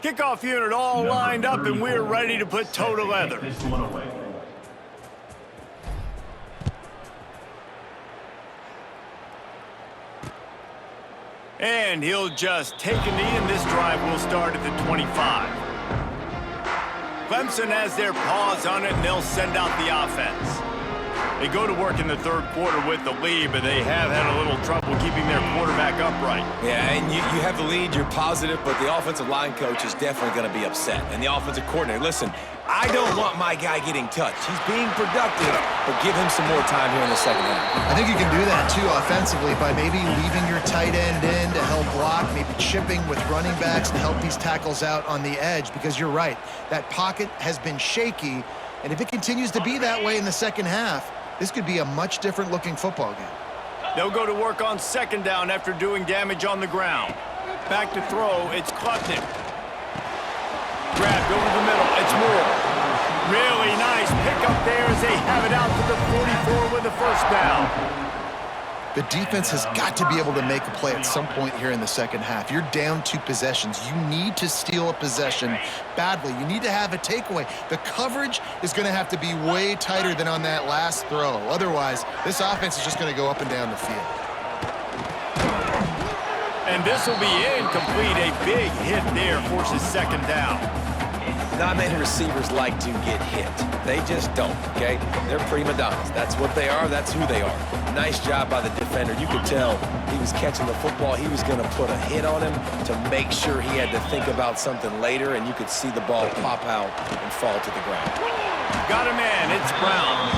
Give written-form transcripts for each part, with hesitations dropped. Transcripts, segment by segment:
Kickoff unit all lined up, and we're ready to put toe to leather. And he'll just take a knee, and this drive will start at the 25. Clemson has their paws on it, and they'll send out the offense. They go to work in the third quarter with the lead, but they have had a little trouble keeping their quarterback upright. Yeah, and you have the lead, you're positive, but the offensive line coach is definitely going to be upset. And the offensive coordinator, listen, I don't want my guy getting touched. He's being productive, but give him some more time here in the second half. I think you can do that, too, offensively, by maybe leaving your tight end in to help block, maybe chipping with running backs to help these tackles out on the edge, because you're right. That pocket has been shaky, and if it continues to be that way in the second half, this could be a much different looking football game. They'll go to work on second down after doing damage on the ground. Back to throw, it's Klubnik. Grabbed over the middle, it's Moore. Really nice pickup there as they have it out to the 44 with a first down. The defense has got to be able to make a play at some point here in the second half. You're down 2 possessions. You need to steal a possession badly. You need to have a takeaway. The coverage is going to have to be way tighter than on that last throw. Otherwise, this offense is just going to go up and down the field. And this will be incomplete. A big hit there forces second down. Not many receivers like to get hit. They just don't, okay? They're prima donnas. That's what they are. That's who they are. Nice job by the defender. You could tell he was catching the football. He was going to put a hit on him to make sure he had to think about something later, and you could see the ball pop out and fall to the ground. Got a man. It's Brown.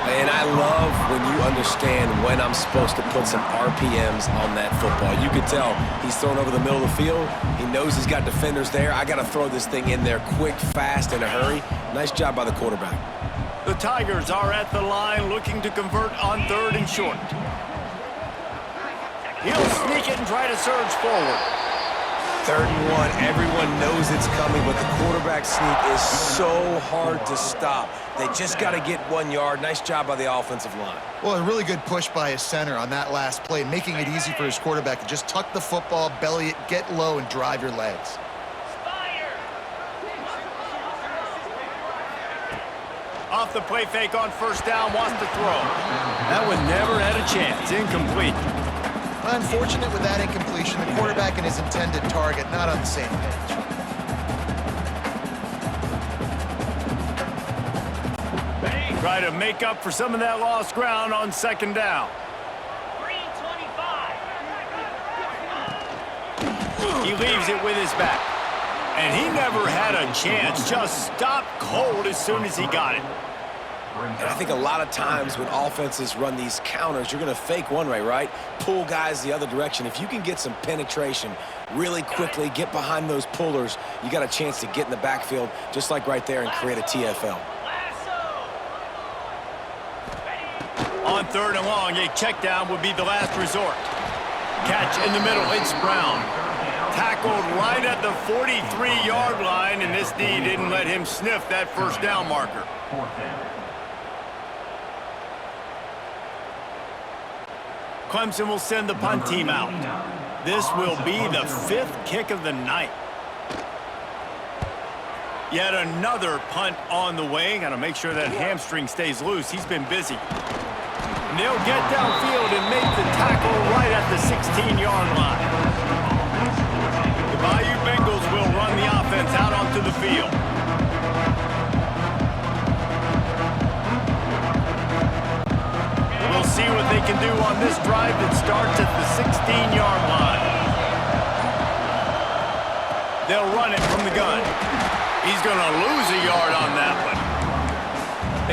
And I love when you understand when I'm supposed to put some RPMs on that football. You could tell he's thrown over the middle of the field. He knows he's got defenders there. I got to throw this thing in there quick, fast, in a hurry. Nice job by the quarterback. The Tigers are at the line looking to convert on third and short. He'll sneak it and try to surge forward. 3rd and 1, everyone knows it's coming, but the quarterback sneak is so hard to stop. They just got to get 1 yard. Nice job by the offensive line. Well, a really good push by his center on that last play, making it easy for his quarterback to just tuck the football, belly it, get low, and drive your legs. Off the play fake on first down, wants to throw. That one never had a chance. Incomplete. Unfortunate with that incompletion. The quarterback and his intended target not on the same page. Try to make up for some of that lost ground on second down. 325. He leaves it with his back. And he never had a chance. Just stopped cold as soon as he got it. And I think a lot of times when offenses run these counters, you're going to fake one way, right? Pull guys the other direction. If you can get some penetration really quickly, get behind those pullers, you got a chance to get in the backfield, just like right there, and create a TFL. On third and long, a check down would be the last resort. Catch in the middle, it's Brown. Tackled right at the 43-yard line, and this D didn't let him sniff that first down marker. Clemson will send the punt team out. This will be the 5th kick of the night. Yet another punt on the way. Got to make sure that hamstring stays loose. He's been busy. And they'll get downfield and make the tackle right at the 16-yard line. The Bayou Bengals will run the offense out onto the field. We'll see what they can do on this drive that starts at the 16-yard line. They'll run it from the gun. He's going to lose a yard on that one.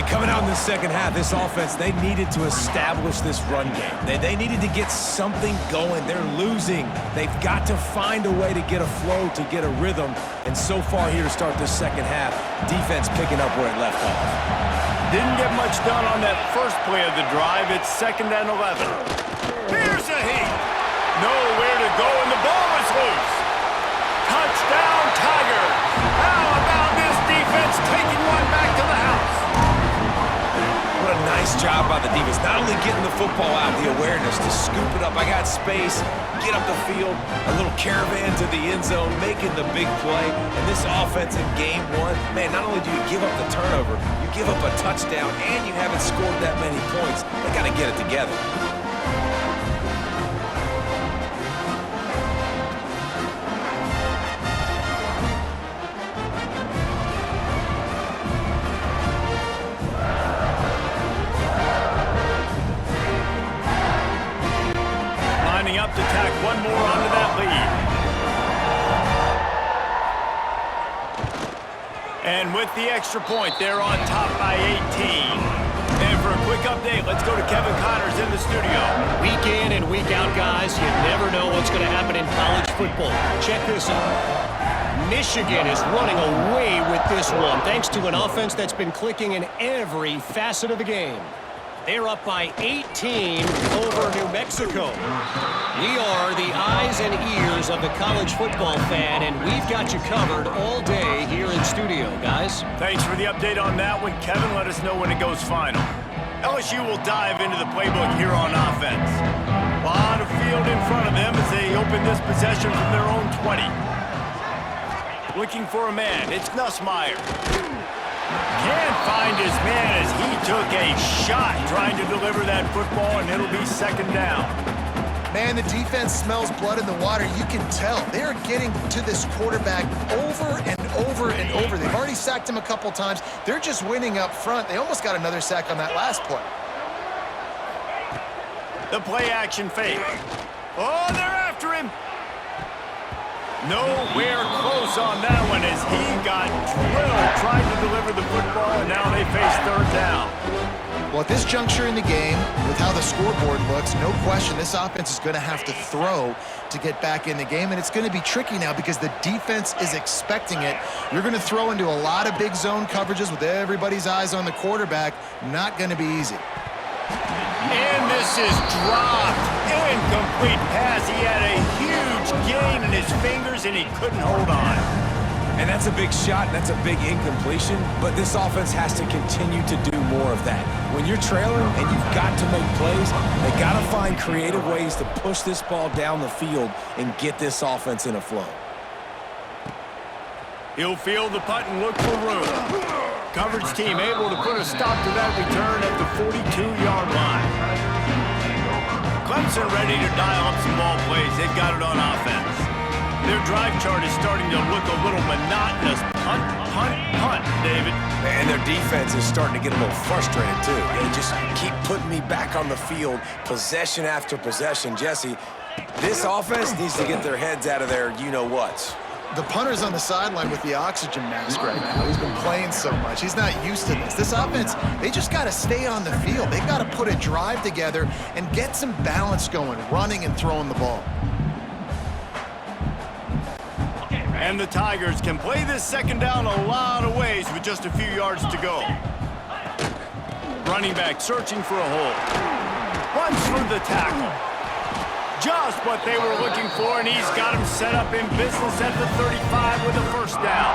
And coming out in the second half, this offense, they needed to establish this run game. They needed to get something going. They're losing. They've got to find a way to get a flow, to get a rhythm. And so far here to start this second half, defense picking up where it left off. Didn't get much done on that first play of the drive. It's 2nd and 11. Here's a heat. Nowhere to go, and the ball is loose. Touchdown, Tigers. How about this defense taking one back to the house? What a nice job by the defense. Not only getting the football out, the awareness to scoop it up. I got space, get up the field, a little caravan to the end zone, making the big play. And this offense in game one, man, not only do you give up the turnover, you give up a touchdown, and you haven't scored that many points. They got to get it together. Up to tack one more onto that lead. And with the extra point, they're on top by 18. And for a quick update, let's go to Kevin Connors in the studio. Week in and week out, guys, you never know what's going to happen in college football. Check this out. Michigan is running away with this one, thanks to an offense that's been clicking in every facet of the game. They're up by 18 over New Mexico. We are the eyes and ears of the college football fan, and we've got you covered all day here in studio, guys. Thanks for the update on that one. Kevin, let us know when it goes final. LSU will dive into the playbook here on offense. A lot of field in front of them as they open this possession from their own 20. Looking for a man. It's Nussmeier. Can't find his man as he took a shot trying to deliver that football, and it'll be second down. Man, the defense smells blood in the water. You can tell. They're getting to this quarterback over and over and over. They've already sacked him a couple times. They're just winning up front. They almost got another sack on that last play. The play action fake. Oh, they're after him. Nowhere close on that one as he got drilled trying to deliver the football, and now they face third down. Well, at this juncture in the game, with how the scoreboard looks, no question this offense is going to have to throw to get back in the game, and it's going to be tricky now because the defense is expecting it. You're going to throw into a lot of big zone coverages with everybody's eyes on the quarterback. Not going to be easy. And this is dropped. Incomplete pass. He had a huge gain in his fingers, and he couldn't hold on. And that's a big shot, that's a big incompletion, but this offense has to continue to do more of that. When you're trailing and you've got to make plays, they got to find creative ways to push this ball down the field and get this offense in a flow. He'll field the punt and look for room. Coverage team able to put a stop to that return at the 42-yard line. Clemson ready to dial up some ball plays. They've got it on offense. Their drive chart is starting to look a little monotonous. Punt, punt, punt, David. And their defense is starting to get a little frustrated, too. They just keep putting me back on the field, possession after possession. Jesse, this offense needs to get their heads out of their you-know-whats. The punter's on the sideline with the oxygen mask right now. He's been playing so much. He's not used to this. This offense, they just got to stay on the field. They've got to put a drive together and get some balance going, running and throwing the ball. And the Tigers can play this second down a lot of ways with just a few yards to go. Running back searching for a hole. Runs for the tackle. Just what they were looking for, and he's got him set up in business at the 35 with a first down.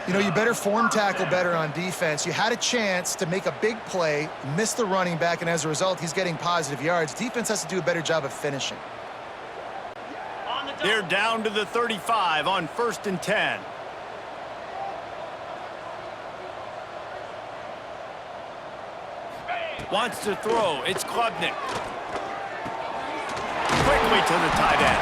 You know, you better form tackle better on defense. You had a chance to make a big play, miss the running back, and as a result, he's getting positive yards. Defense has to do a better job of finishing. They're down to the 35 on 1st and 10. Wants to throw. It's Klubnik. Quickly to the tight end.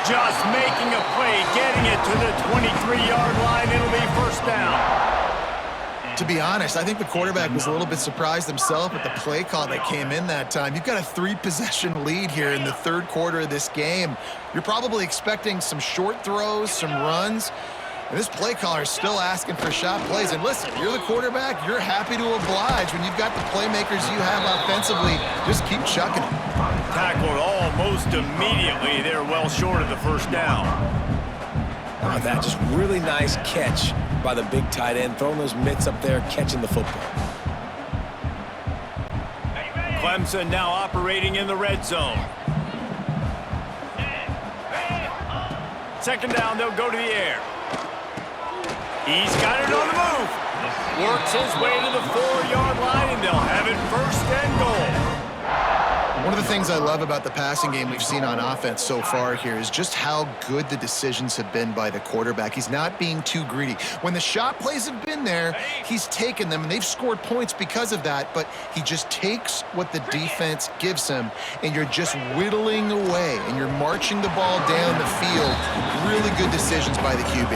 Just making a play, getting it to the 23-yard line. It'll be first down. To be honest, I think the quarterback was a little bit surprised himself at the play call that came in that time. You've got a 3-possession lead here in the third quarter of this game. You're probably expecting some short throws, some runs. And this play caller is still asking for shot plays. And listen, you're the quarterback. You're happy to oblige when you've got the playmakers you have offensively. Just keep chucking it. Tackled almost immediately. They're well short of the first down. Oh, that just really nice catch by the big tight end, throwing those mitts up there, catching the football. Clemson now operating in the red zone. Second down, they'll go to the air. He's got it on the move. Works his way to the 4-yard line, and they'll have it first and goal. One of the things I love about the passing game we've seen on offense so far here is just how good the decisions have been by the quarterback. He's not being too greedy. When the shot plays have been there, he's taken them, and they've scored points because of that, but he just takes what the defense gives him, and you're just whittling away, and you're marching the ball down the field. Really good decisions by the QB.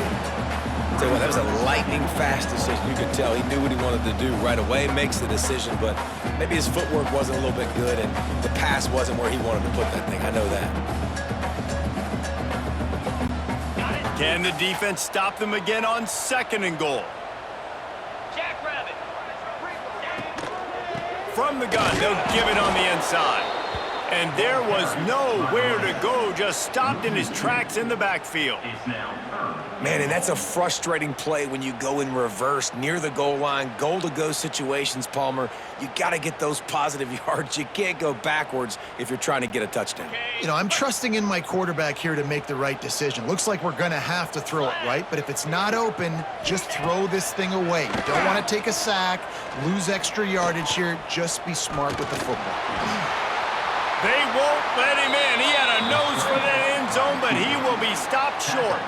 Tell you what, that was a lightning-fast decision. You could tell he knew what he wanted to do right away, makes the decision, but maybe his footwork wasn't a little bit good, and the pass wasn't where he wanted to put that thing. I know that. Can the defense stop them again on 2nd and goal? Jackrabbit. From the gun, they'll give it on the inside. And there was nowhere to go, just stopped in his tracks in the backfield. Man, and that's a frustrating play when you go in reverse near the goal line, goal-to-go situations, Palmer. You got to get those positive yards. You can't go backwards if you're trying to get a touchdown. You know, I'm trusting in my quarterback here to make the right decision. Looks like we're going to have to throw it, right? But if it's not open, just throw this thing away. You don't want to take a sack, lose extra yardage here. Just be smart with the football. They won't let him in. He had a nose for that end zone, but he will be stopped short.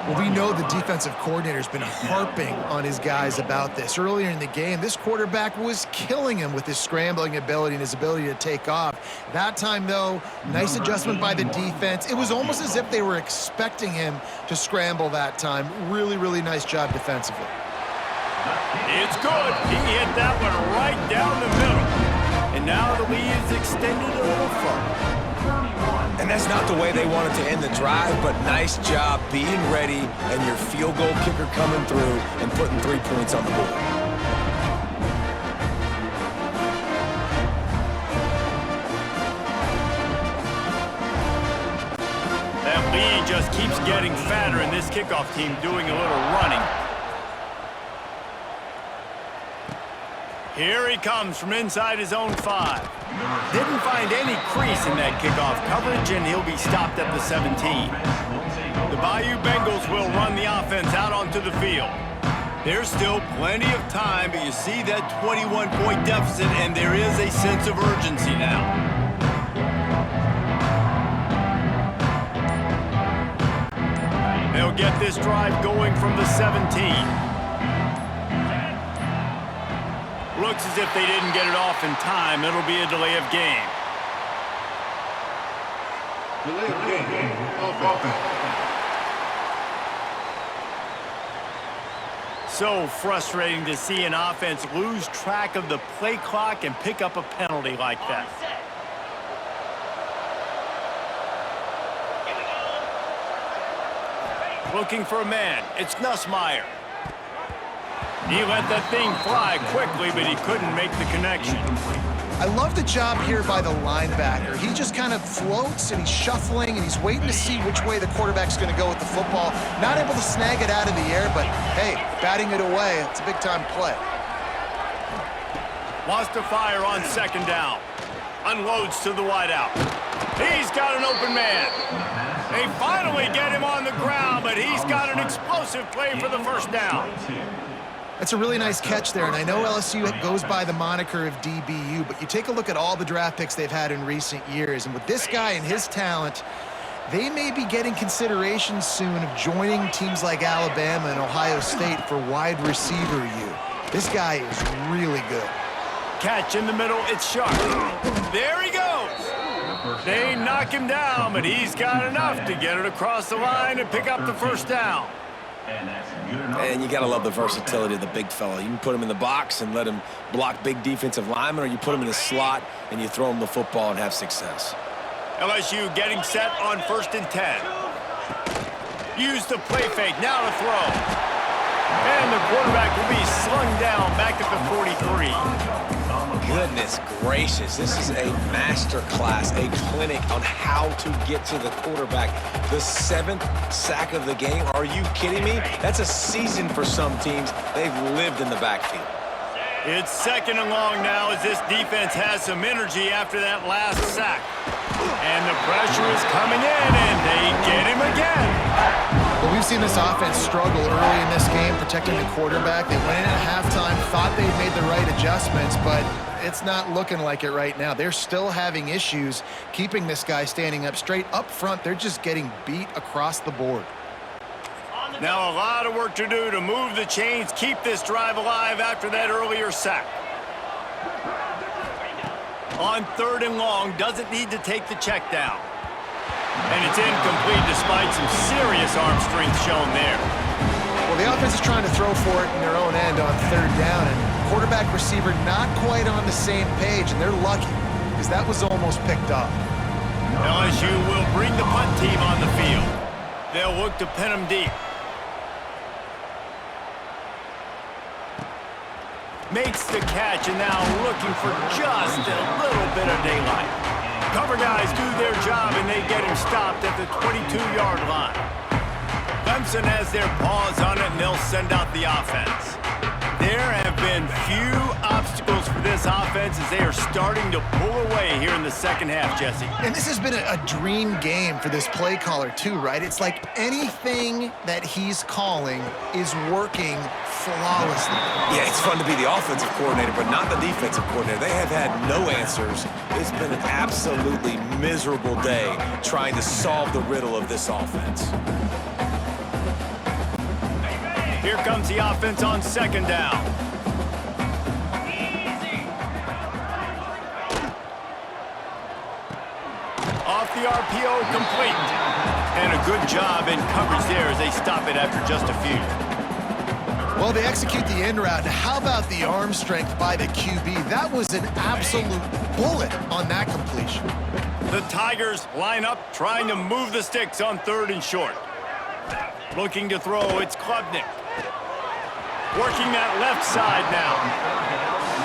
Well, we know the defensive coordinator's been harping on his guys about this. Earlier in the game, this quarterback was killing him with his scrambling ability and his ability to take off. That time, though, nice adjustment by the defense. It was almost as if they were expecting him to scramble that time. Really, really nice job defensively. It's good. He hit that one right down the middle. And now the lead is extended a little further. And that's not the way they wanted to end the drive, but nice job being ready and your field goal kicker coming through and putting 3 points on the board. That lead just keeps getting fatter, and this kickoff team doing a little running. Here he comes from inside his own 5. Didn't find any crease in that kickoff coverage, and he'll be stopped at the 17. The Bayou Bengals will run the offense out onto the field. There's still plenty of time, but you see that 21-point deficit, and there is a sense of urgency now. They'll get this drive going from the 17. Looks as if they didn't get it off in time. It'll be a delay of game. Delay of game. Offense. So frustrating to see an offense lose track of the play clock and pick up a penalty like that. Looking for a man. It's Nussmeier. He let that thing fly quickly, but he couldn't make the connection. I love the job here by the linebacker. He just kind of floats, and he's shuffling, and he's waiting to see which way the quarterback's going to go with the football. Not able to snag it out of the air, but, hey, batting it away, it's a big-time play. Wants to fire on 2nd down. Unloads to the wideout. He's got an open man. They finally get him on the ground, but he's got an explosive play for the 1st down. That's a really nice catch there, and I know LSU goes by the moniker of DBU, but you take a look at all the draft picks they've had in recent years, and with this guy and his talent, they may be getting consideration soon of joining teams like Alabama and Ohio State for wide receiver U. This guy is really good. Catch in the middle, it's sharp. There he goes. They knock him down, but he's got enough to get it across the line and pick up the 1st down. And you got to love the versatility of the big fella. You can put him in the box and let him block big defensive linemen, or you put him in the slot and you throw him the football and have success. LSU getting set on 1st and 10. Use the play fake, now to throw. And the quarterback will be slung down back at the 43. Goodness gracious, this is a master class, a clinic on how to get to the quarterback. The 7th sack of the game, are you kidding me? That's a season for some teams. They've lived in the backfield. It's 2nd and long now as this defense has some energy after that last sack. And the pressure is coming in, and they get him again. Well, we've seen this offense struggle early in this game, protecting the quarterback. They went in at halftime, thought they'd made the right adjustments, but it's not looking like it right now. They're still having issues keeping this guy standing up straight. Up front, they're just getting beat across the board. Now a lot of work to do to move the chains, keep this drive alive after that earlier sack. On 3rd and long, doesn't need to take the check down. And it's incomplete despite some serious arm strength shown there. Well, the offense is trying to throw for it in their own end on 3rd down, and quarterback receiver not quite on the same page, and they're lucky because that was almost picked up. LSU will bring the punt team on the field. They'll look to pin them deep. Makes the catch, and now looking for just a little bit of daylight. Cover guys do their job, and they get him stopped at the 22-yard line. Clemson has their paws on it, and they'll send out the offense. There have been few obstacles for this offense as they are starting to pull away here in the second half, Jesse. And this has been a dream game for this play caller too, right? It's like anything that he's calling is working flawlessly. Yeah, it's fun to be the offensive coordinator, but not the defensive coordinator. They have had no answers. It's been an absolutely miserable day trying to solve the riddle of this offense. Here comes the offense on 2nd down. Off the RPO, complete. And a good job in coverage there as they stop it after just a few. Well, they execute the end route. How about the arm strength by the QB? That was an absolute bullet on that completion. The Tigers line up, trying to move the sticks on 3rd and short. Looking to throw, it's Klubnik. Working that left side now.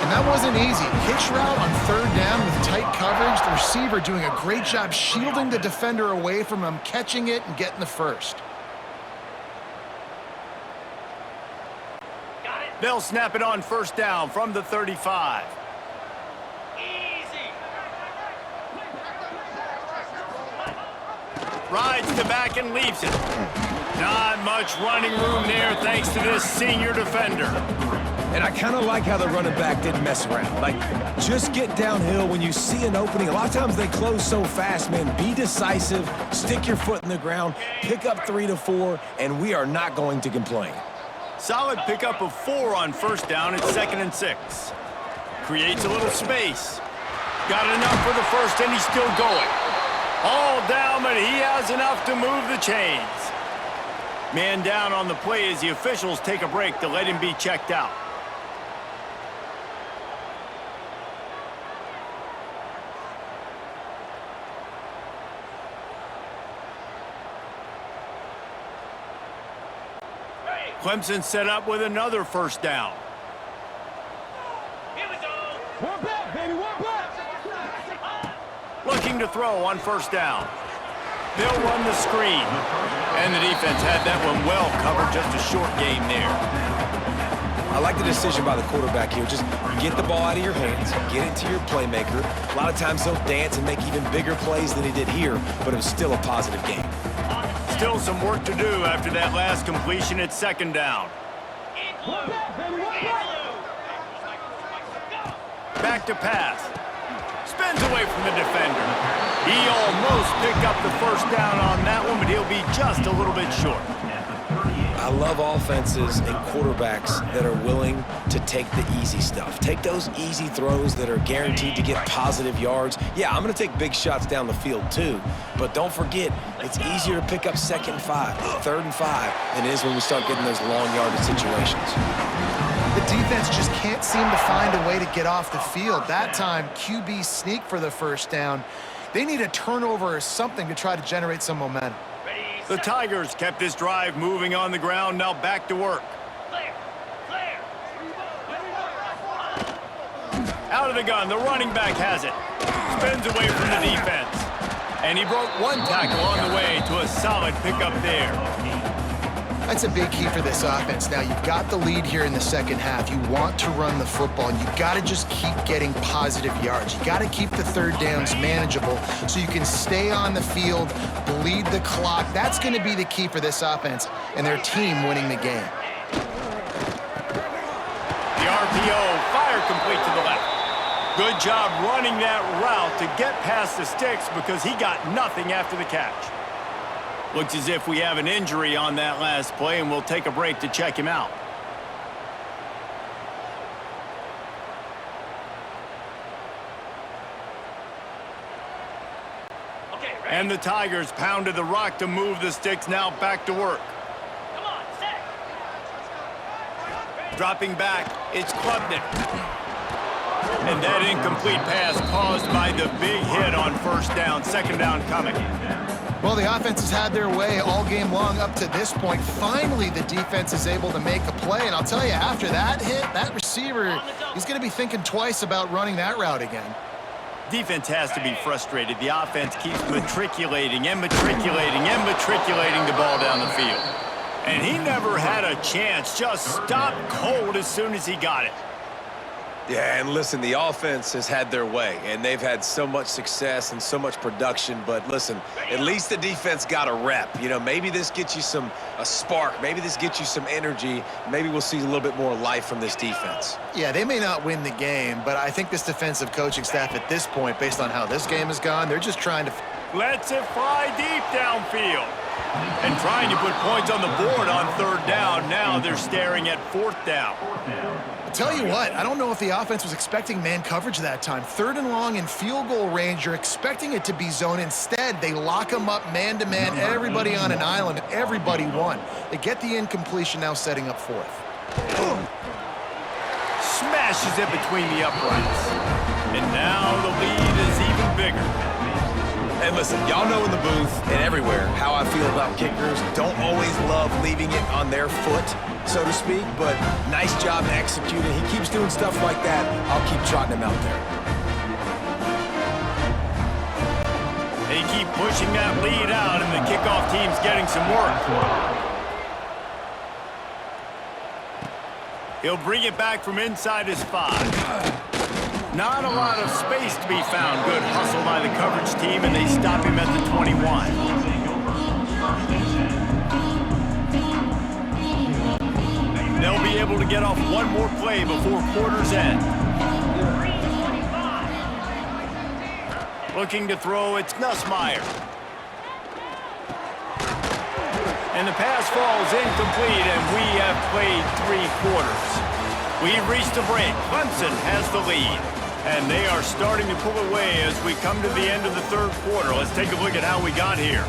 And that wasn't easy. Hitch route on 3rd down with tight coverage. The receiver doing a great job shielding the defender away from him, catching it and getting the first. They'll snap it on 1st down from the 35. Rides the back and leaves it. Not much running room there thanks to this senior defender. And I kind of like how the running back didn't mess around. Like, just get downhill when you see an opening. A lot of times they close so fast, man. Be decisive, stick your foot in the ground, pick up 3 to 4, and we are not going to complain. Solid pickup of 4 on 1st down at 2nd and 6. Creates a little space. Got enough for the first, and he's still going. All down, but he has enough to move the chains. Man down on the play as the officials take a break to let him be checked out. Clemson set up with another 1st down. Here we go. One back, baby, one back. Looking to throw on 1st down. They'll run the screen. And the defense had that one well covered, just a short game there. I like the decision by the quarterback here. Just get the ball out of your hands, get it to your playmaker. A lot of times he'll dance and make even bigger plays than he did here, but it was still a positive game. Still some work to do after that last completion at 2nd down. Back to pass. Spins away from the defender. He almost picked up the 1st down on that one, but he'll be just a little bit short. I love offenses and quarterbacks that are willing to take the easy stuff. Take those easy throws that are guaranteed to get positive yards. Yeah, I'm going to take big shots down the field too, but don't forget, it's easier to pick up 2nd and 5, 3rd and 5 than it is when we start getting those long yardage situations. The defense just can't seem to find a way to get off the field. That time, QB sneak for the 1st down. They need a turnover or something to try to generate some momentum. The Tigers kept this drive moving on the ground, now back to work. Out of the gun, the running back has it. Spins away from the defense. And he broke one tackle on the way to a solid pickup there. That's a big key for this offense. Now, you've got the lead here in the second half. You want to run the football, and you've got to just keep getting positive yards. You got to keep the third downs manageable so you can stay on the field, bleed the clock. That's going to be the key for this offense and their team winning the game. The RPO, fire complete to the left. Good job running that route to get past the sticks because he got nothing after the catch. Looks as if we have an injury on that last play, and we'll take a break to check him out. Okay, ready? And the Tigers pounded the rock to move the sticks, now back to work. Come on, set. Dropping back, it's Klubnik. And that incomplete pass caused by the big hit on first down, second down coming. Well, the offense has had their way all game long up to this point. Finally, the defense is able to make a play. And I'll tell you, after that hit, that receiver, he's going to be thinking twice about running that route again. Defense has to be frustrated. The offense keeps matriculating and matriculating and matriculating the ball down the field. And he never had a chance, just stopped cold as soon as he got it. Yeah, and listen, the offense has had their way, and they've had so much success and so much production. But listen, at least the defense got a rep. You know, maybe this gets you a spark. Maybe this gets you some energy. Maybe we'll see a little bit more life from this defense. Yeah, they may not win the game, but I think this defensive coaching staff at this point, based on how this game has gone, they're just trying to... Lets it fly deep downfield. And trying to put points on the board on third down. Now they're staring at fourth down. I'll tell you what, I don't know if the offense was expecting man coverage that time. Third and long in field goal range, you're expecting it to be zone. Instead, they lock them up man-to-man, everybody on an island, and everybody won. They get the incompletion, now setting up fourth. Smashes it between the uprights. And now the lead is even bigger. And listen, y'all know in the booth and everywhere how I feel about kickers. Don't always love leaving it on their foot, so to speak, but nice job executing. He keeps doing stuff like that. I'll keep trotting him out there. They keep pushing that lead out, and the kickoff team's getting some work. He'll bring it back from inside his 5. Not a lot of space to be found. Good hustle by the coverage team, and they stop him at the 21. They'll be able to get off one more play before quarter's end. Looking to throw, it's Nussmeier. And the pass falls incomplete, and we have played 3 quarters. We've reached a break. Clemson has the lead. And they are starting to pull away as we come to the end of the third quarter. Let's take a look at how we got here.